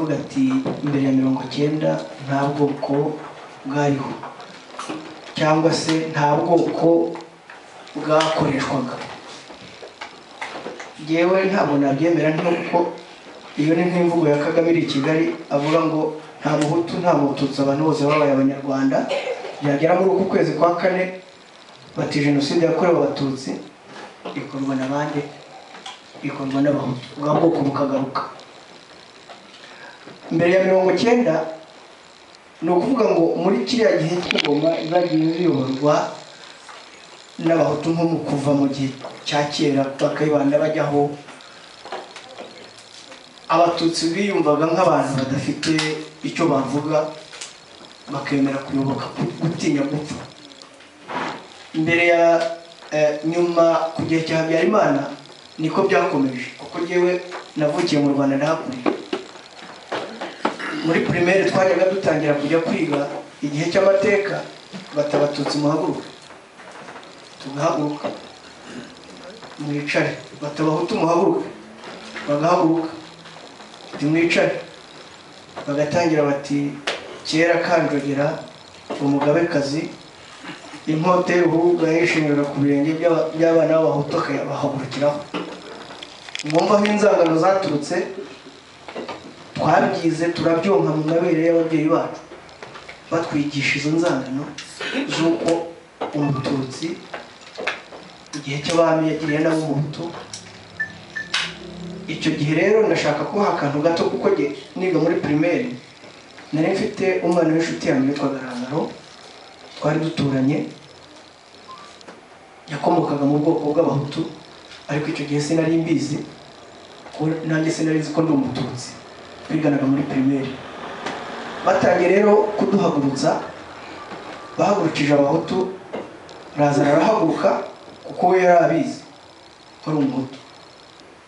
ati imbere ya 90 nta bwoko bwariho cyangwa se nta bwoko bwakoreshwaga. Yewe ntabwo nabyemera nkuko iyo ni nk'imvugo ya Kagame iri Kigali avuga ngo nta muhutu nta mututsi abantu bose babaye abanyarwanda. Byagera muri uku kwezi kwa kane bati jenoside yakorewe abatutsi ikorwa n'abandi, ikorwa n'abahutu, ubwo bwoko bukagaruka. Mbere ya 90 ni ukuvuga ngo muri kiriya gihe cy'ingoma zagiye ziyoborwa n'abahutu nko mu kuva mu gihe cya kera bakayibanda bajyaho, abatutsi biyumvaga nk'abantu badafite icyo bavuga bakemera kuyoboka gutinya gupfa. Imbere ya nyuma ku gihe cya Habyarimana niko byakomeje, kuko yewe navukiye mu Rwanda ndahakuriye. Muri primaire twajyaga dutangira kujya kwiga igihe cy'amateka, batabatutsi muhaguruka, tugahaguruka, mwicare, batabahutu muhaguruka, bagahaguruka, mwicare, bagatangira bati kera Kanjogera umugabekazi inkote y'uruhu yayishinjaga ku birenge by'abana b'abahutu bahagurukiraho. Mwumva nk'inzangano zaturutse, twabyize turabyonka mu mabere y'ababyeyi bacu batwigisha izo nzangano z'uko umututsi igihe cy'abami yagiriye nabo umuhutu. Icyo gihe rero ndashaka kuha akantu gato, kuko niga muri primaire nari mfite umwana w'inshuti yanjye witwaga Lazaro, twari duturanye, yakomokaga mu bwoko bw'abahutu, ariko icyo gihe sinari mbizi, nanjye sinari nzi ko ndi umututsi. Twiganaga muri primaire. Batangiye rero kuduhagurutsa, bahagurukije abahutu, Lazaro arahaguruka kuko we yari abizi ko ari umuhutu.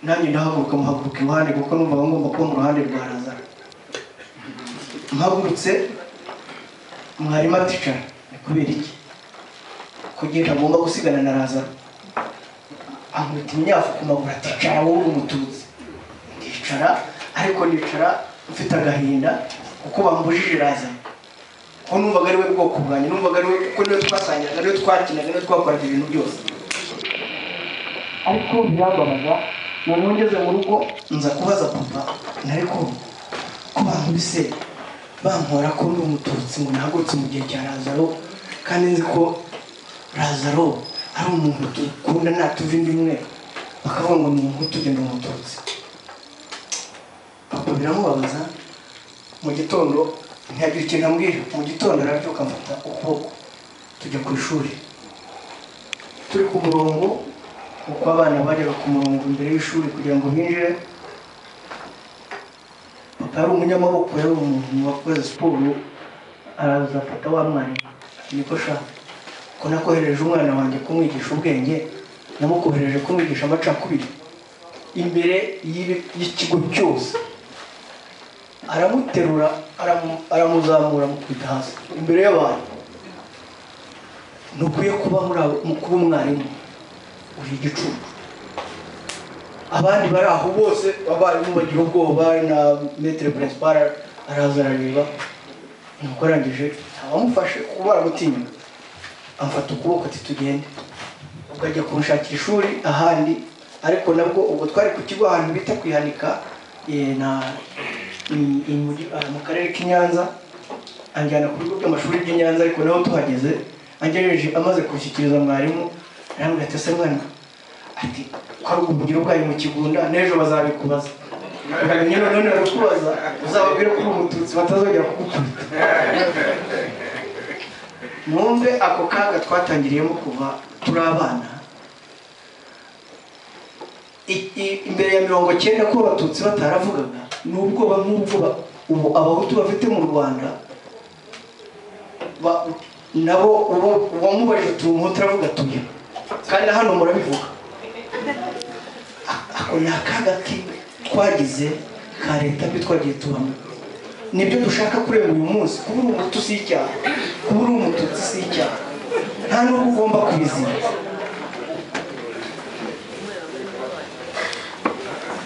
Nanjye ndahaguruka muhaguruka iruhande kuko numvaga ngomba kuba mu ruhande rwa Lazaro. Mpagurutse, mwarimu aticara, ni kubera iki? Kugira ngomba gusigana na Lazaro. Ankubita imyafu ku maguru aticara wowe umututsi. Ndicara, ariko nicara mfite agahinda kuko bambujije Lazaro. Ko numvaga ari we bwoko bwanjye, numvaga ari we kuko niwe twasangiraga, niwe twakinaga, niwe twakoraga ibintu byose. Ariko byababaza, noneho ngeze mu rugo nza kubaza papa, nariko ko bankubise bankora ko ndi umututsi ngo nahagurutse mu gihe cya Lazaro, kandi nzi ko Lazaro ari umuntu dukunda natuva indi imwe, bakavuga ngo ni umuhutu ugenda umututsi. Papa biramubabaza. Mu gitondo ntiyagira ikintu ambwira. Mu gitondo arabyuka amfata ukuboko tujya ku ishuri. Turi ku murongo, kuko abana bajyaga ku murongo imbere y'ishuri kugira ngo binjire. Papa ari umunyamaboko, yari umuntu wakoze siporo, araza afata wa mwana, niko shaka ko nakohereje umwana wanjye kumwigisha ubwenge, namukohereje kumwigisha amacakubiri imbere y'ikigo cyose. Aramuterura, aramuzamura mukubita hasi imbere y'abantu. Nukwiye kuba kuba umwarimu, uri igicucu. Abandi bari aho bose abarimu bagira ubwoba, na maître principal araza arareba. Nuko arangije abamufashe kuba baramutinya, amfata ukuboko ati tugende. Ubwo ajya kumushakira ishuri ahandi, ariko nabwo ubwo twari ku kigo ahantu bita kwihanika mu karere k'Inyanza. Anjyana ku bigo by'amashuri by'Inyanza, ariko naho tuhageze angejeje amaze kubishyikiriza mwarimu, arambwira ati ese mwana, ati ko ari ubugira ubwayo mu Kigunda, n'ejo bazabikubaza. None barakubaza, uzababwire ko uri umututsi batazongera kugukubita. Mwumve ako kaga twatangiriyemo kuva turi abana. Imbere ya 90 ko abatutsi bataravugaga, n'ubwoba nk'ubwo ubu abahutu bafite mu Rwanda, nabo wamubajije tumuhutu aravuga tuya, kandi hano murabivuga. Ako ni akaga twagize ka leta mbi twagiye tubamo. Nibyo dushaka kureba uyu munsi. Kuba uri umuhutu si icyaha, kuba uri umututsi si icyaha, nta n'ubwo ugomba kubizira.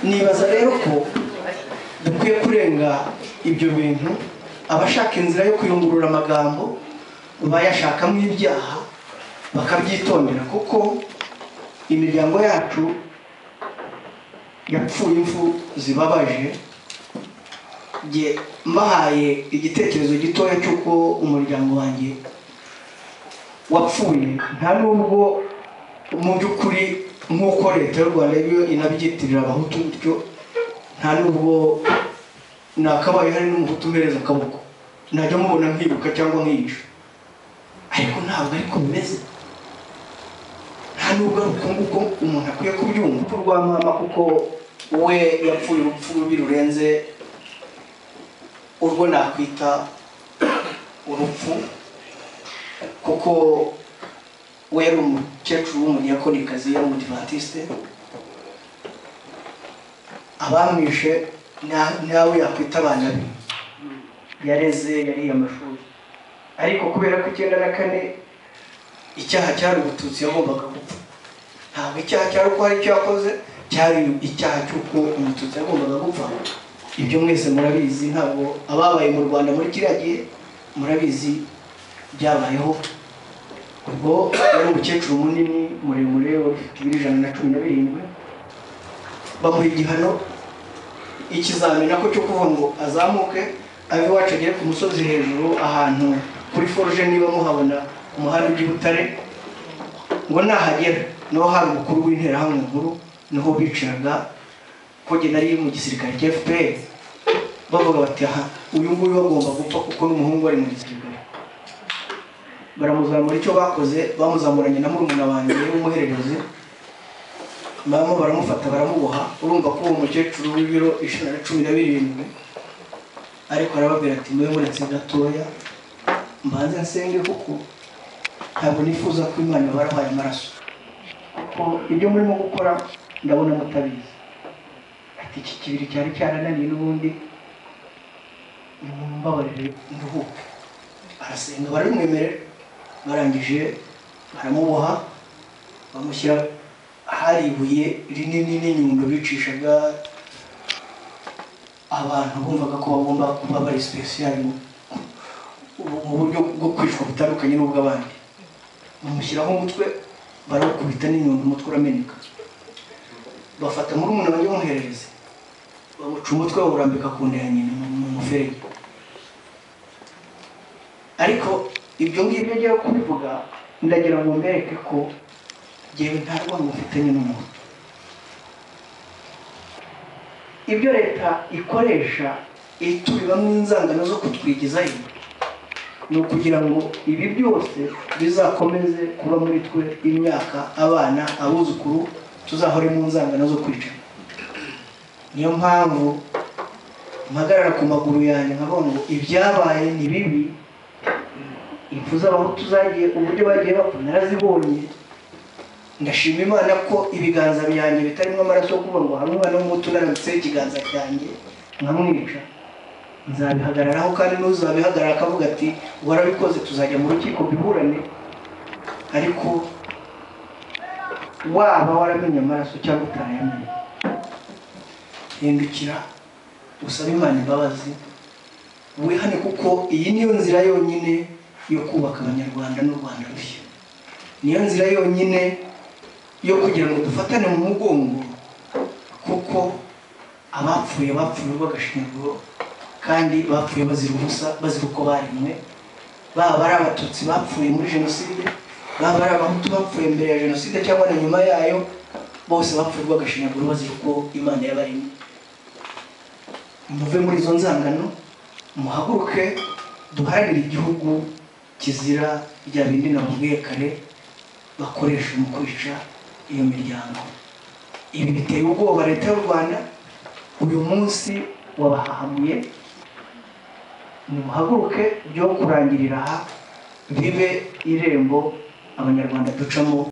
Nibaza rero ko dukwiye kurenga ibyo bintu. Abashaka inzira yo kuyungurura amagambo bayashakamo ibyaha bakabyitondera, kuko imiryango yacu yapfuye impfu zibabaje. Mbahaye igitekerezo gitoya cy'uko umuryango wanjye wapfuye, nta nubwo mu by'ukuri nk'uko leta y'u Rwanda yo inabyitirira abahutu bityo, nta nubwo nakabaye hari n'umuhutu umereza akaboko najya mubona nkiruka cyangwa nkiyica, ariko ntabwo ariko bimeze. nta nubwo ari uko nguko umuntu akwiye kubyumva. Urupfu rwa mama kuko we yapfuye urupfu rubi rurenze urwo nakwita urupfu, kuko we yari umukecuru w'umunyakonikazi yari umudivantiste. Abamwishe nawe yakwita abana be yareze, yariye amashuri, ariko kubera ko 94 icyaha cyari ubututsi yagombaga gupfa. Ntabwo icyaha cyari uko hari icyo yakoze, cyari icyaha cy'uko umututsi yagombaga gupfa. Ibyo mwese murabizi, ntabwo ababaye mu Rwanda muri kiriya gihe murabizi byabayeho. Ubwo yari umukecuru munini muremure ufite 117, bamuha igihano ikizamini ako cyo kuvuga ngo azamuke ave iwacu agere ku musozi hejuru ahantu kuri forge niba muhabona umuhanda ujya Butare, ngo nahagera niho hari umukuru w'interahamwe nkuru, niho biciraga. Ko jye nari mu gisirikare cya FPR, bavuga bati aha uyu nguyu agomba gupfa kuko n'umuhungu ari mu gisirikare. Baramuzamura, icyo bakoze bamuzamuranye na murumuna wanjye w'umuhererezi, mama baramufata baramuboha. Urumva ko uwo mukecuru w'ibiro 117, ariko arababwira ati mwe muretse gatoya mbanze nsenge, kuko ntabwo nifuza ko Imana barahaye amaraso, kuko ibyo murimo gukora ndabona mutabizi. Ati iki kibiri cyari cyarananiye n'ubundi mumbabarire nduhuke. Arasenga baramwemerera, barangije baramuboha, bamushyira hari ibuye rinini n'inyundo bicishaga abantu bumvaga ko bagomba kuba bari special mu buryo bwo kwishwa butandukanye n'ubw'abandi. Bamushyiraho umutwe, barawukubita n'inyundo, umutwe urameneka. Bafata murumuna wanjye w'umuhererezi, bamuca umutwe bawurambika ku nda ya nyina mu muferege. Ariko ibyo ngibyo ngiye kubivuga ndagira ngo mbereke ko jyewe nta rwango mfitanye n'umuntu. Ibyo leta ikoresha itubibamo inzangano zo kutwigizayo ni ukugira ngo ibi byose bizakomeze kuba muri twe imyaka, abana, abuzukuru tuzahore mu nzangano zo kwica. Niyo mpamvu mpagarara ku maguru yanjye nkavuga ngo ibyabaye ni bibi. Impfu z'abahutu zagiye uburyo bagiye bapfa narazibonye. Ndashima Imana ko ibiganza byanjye bitarimo amaraso yo kuvuga ngo hamwe umwana w'umutu naramutse ikiganza cyanjye nkamwica. Nzabihagararaho, kandi n'uzabihagarara akavuga ati warabikoze tuzajya mu rukiko biburane. Ariko waba waramenye amaraso cyangwa utayamenye, hindukira usaba Imana imbabazi wihane, kuko iyi niyo nzira yonyine yo kubaka Abanyarwanda n'u Rwanda rushya. Niyo nzira yonyine yo kugira ngo dufatane mu mugongo, kuko abapfuye rw'agashinyaguro, kandi bapfuye bazira ubusa, bazira uko barimwe. Baba ari Abatutsi bapfuye muri Jenoside, baba ari Abahutu bapfuye mbere ya Jenoside cyangwa na nyuma yayo, bose bapfuye rw'agashinyaguro bazira uko Imana yabaremye. Muve muri izo nzangano, muhaguruke duharanire igihugu kizira bya bindi nababwiye kare bakoresha mu kwica iyo miryango. Ibi biteye ubwoba leta y'u Rwanda. Uyu munsi wabahahamuye, nimuhaguruke byo kurangirira aha, bibe irembo Abanyarwanda ducamo.